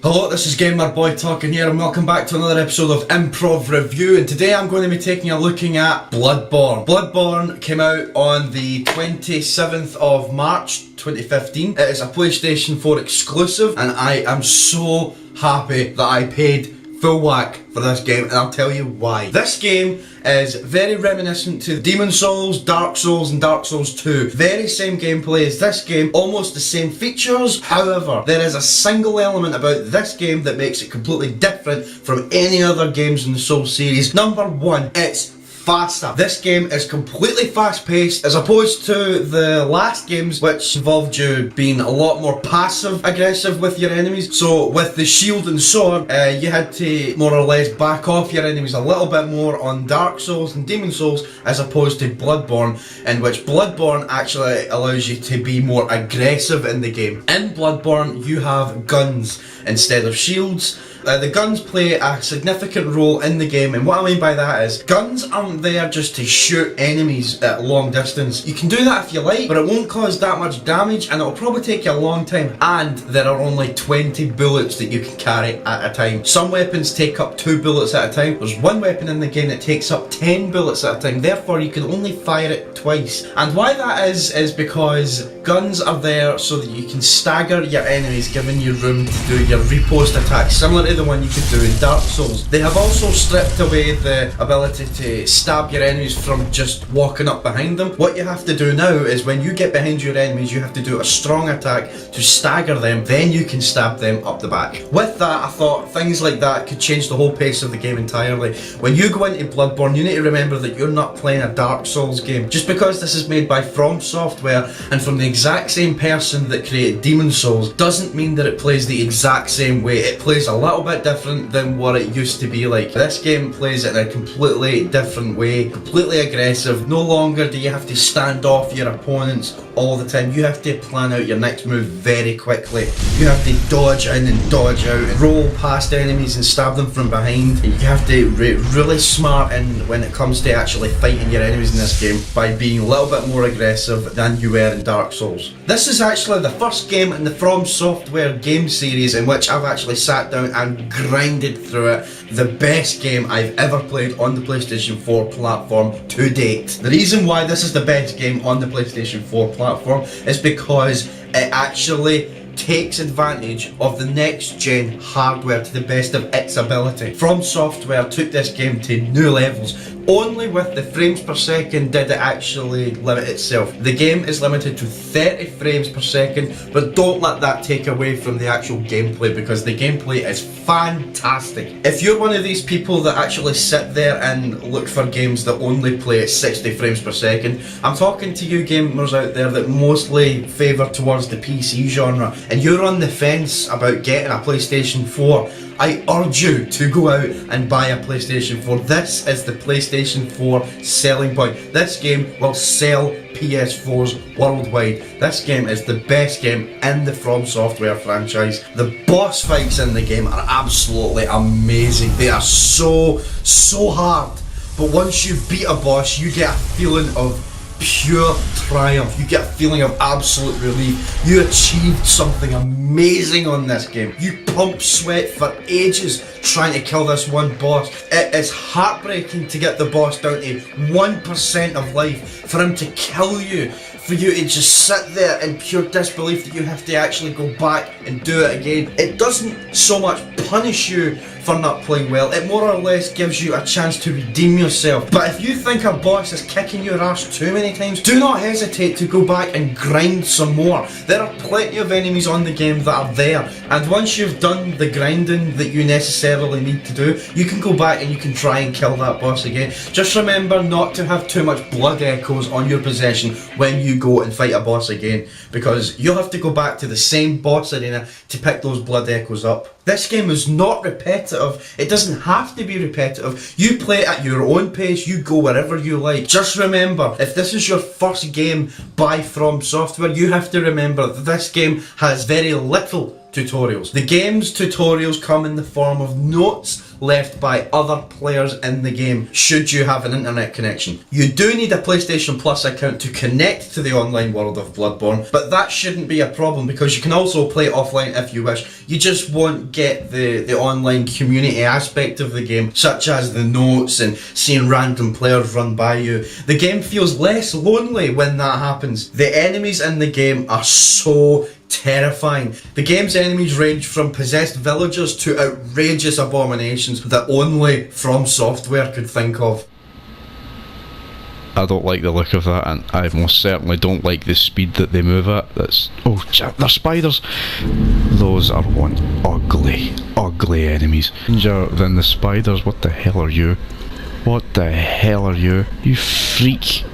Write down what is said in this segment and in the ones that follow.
Hello, this is Gamer Boy talking here, and welcome back to another episode of Improv Review. And today I'm going to be taking a looking at Bloodborne. Bloodborne came out on the 27th of March 2015. It is a PlayStation 4 exclusive, and I am so happy that I paid full whack for this game, and I'll tell you why. This game is very reminiscent to Demon Souls, Dark Souls and Dark Souls 2. Very same gameplay as this game, almost the same features. However, there is a single element about this game that makes it completely different from any other games in the Souls series. Number one, it's faster. This game is completely fast paced as opposed to the last games, which involved you being a lot more passive aggressive with your enemies. So with the shield and sword, you had to more or less back off your enemies a little bit more on Dark Souls and Demon Souls as opposed to Bloodborne, in which Bloodborne actually allows you to be more aggressive in the game. In Bloodborne you have guns instead of shields. The guns play a significant role in the game, and what I mean by that is guns aren't there just to shoot enemies at long distance. You can do that if you like, but it won't cause that much damage and it'll probably take you a long time, and there are only 20 bullets that you can carry at a time. Some weapons take up 2 bullets at a time. There's one weapon in the game that takes up 10 bullets at a time, therefore you can only fire it twice. And why that is because guns are there so that you can stagger your enemies, giving you room to do your riposte attacks, similar to the one you could do in Dark Souls. They have also stripped away the ability to stab your enemies from just walking up behind them. What you have to do now is when you get behind your enemies, you have to do a strong attack to stagger them, then you can stab them up the back. With that, I thought things like that could change the whole pace of the game entirely. When you go into Bloodborne, you need to remember that you're not playing a Dark Souls game. Just because this is made by From Software and from the exact same person that created Demon Souls doesn't mean that it plays the exact same way. It plays a little bit different than what it used to be like. This game plays it in a completely different way, completely aggressive. No longer do you have to stand off your opponents all the time. You have to plan out your next move very quickly. You have to dodge in and dodge out and roll past enemies and stab them from behind. You have to really smart in when it comes to actually fighting your enemies in this game by being a little bit more aggressive than you were in Dark Souls. This is actually the first game in the From Software game series in which I've actually sat down and grinded through it. The best game I've ever played on the PlayStation 4 platform to date. The reason why this is the best game on the PlayStation 4 platform is because it actually takes advantage of the next gen hardware to the best of its ability. From Software took this game to new levels. Only with the frames per second did it actually limit itself. The game is limited to 30 frames per second, but don't let that take away from the actual gameplay, because the gameplay is fantastic. If you're one of these people that actually sit there and look for games that only play at 60 frames per second, I'm talking to you gamers out there that mostly favour towards the PC genre, and you're on the fence about getting a PlayStation 4, I urge you to go out and buy a PlayStation 4. This is the PlayStation 4 selling point. This game will sell PS4s worldwide. This game is the best game in the From Software franchise. The boss fights in the game are absolutely amazing. They are so hard. But once you beat a boss, you get a feeling of pure triumph. You get a feeling of absolute relief. You achieved something amazing on this game. You pump sweat for ages trying to kill this one boss. It is heartbreaking to get the boss down to 1% of life, for him to kill you, for you to just sit there in pure disbelief that you have to actually go back and do it again. It doesn't so much punish you for not playing well, it more or less gives you a chance to redeem yourself. But if you think a boss is kicking your ass too many times, do not hesitate to go back and grind some more. There are plenty of enemies on the game that are there, and once you've done the grinding that you necessarily need to do, you can go back and you can try and kill that boss again. Just remember not to have too much blood echoes on your possession when you go and fight a boss again, because you'll have to go back to the same boss arena to pick those blood echoes up. This game is not repetitive. It doesn't have to be repetitive. You play at your own pace, you go wherever you like. Just remember, if this is your first game by From Software, you have to remember that this game has very little tutorials. The game's tutorials come in the form of notes left by other players in the game should you have an internet connection. You do need a PlayStation Plus account to connect to the online world of Bloodborne, but that shouldn't be a problem because you can also play offline if you wish. You just won't get the online community aspect of the game, such as the notes and seeing random players run by you. The game feels less lonely when that happens. The enemies in the game are so terrifying. The game's enemies range from possessed villagers to outrageous abominations that only From Software could think of. I don't like the look of that, and I most certainly don't like the speed that they move at. Oh, they're spiders! Those are one ugly, ugly enemies. Stranger than the spiders, what the hell are you? What the hell are you? You freak!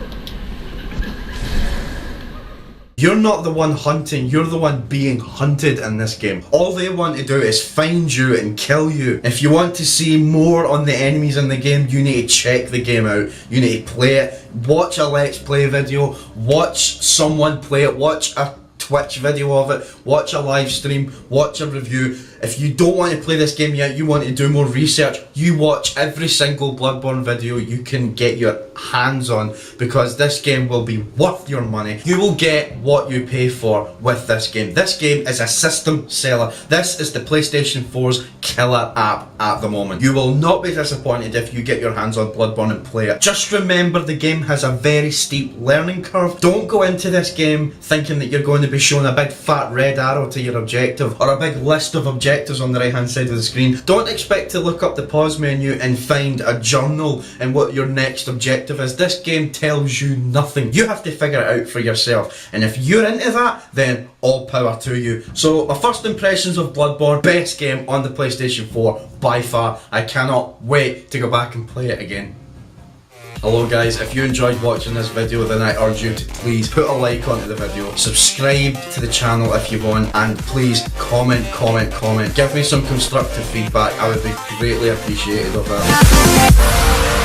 You're not the one hunting, you're the one being hunted in this game. All they want to do is find you and kill you. If you want to see more on the enemies in the game, you need to check the game out. You need to play it, watch a Let's Play video, watch someone play it, watch a Twitch video of it, watch a live stream, watch a review. If you don't want to play this game yet, you want to do more research, you watch every single Bloodborne video you can get your hands on, because this game will be worth your money. You will get what you pay for with this game. This game is a system seller. This is the PlayStation 4's killer app at the moment. You will not be disappointed if you get your hands on Bloodborne and play it. Just remember, the game has a very steep learning curve. Don't go into this game thinking that you're going to be shown a big fat red arrow to your objective or a big list of objectives on the right hand side of the screen. Don't expect to look up the pause menu and find a journal and what your next objective is. This game tells you nothing. You have to figure it out for yourself, and if you're into that, then all power to you. So my first impressions of Bloodborne, best game on the PlayStation 4 by far. I cannot wait to go back and play it again. Hello guys, if you enjoyed watching this video, then I urge you to please put a like onto the video, subscribe to the channel if you want, and please comment. Give me some constructive feedback, I would be greatly appreciative of that.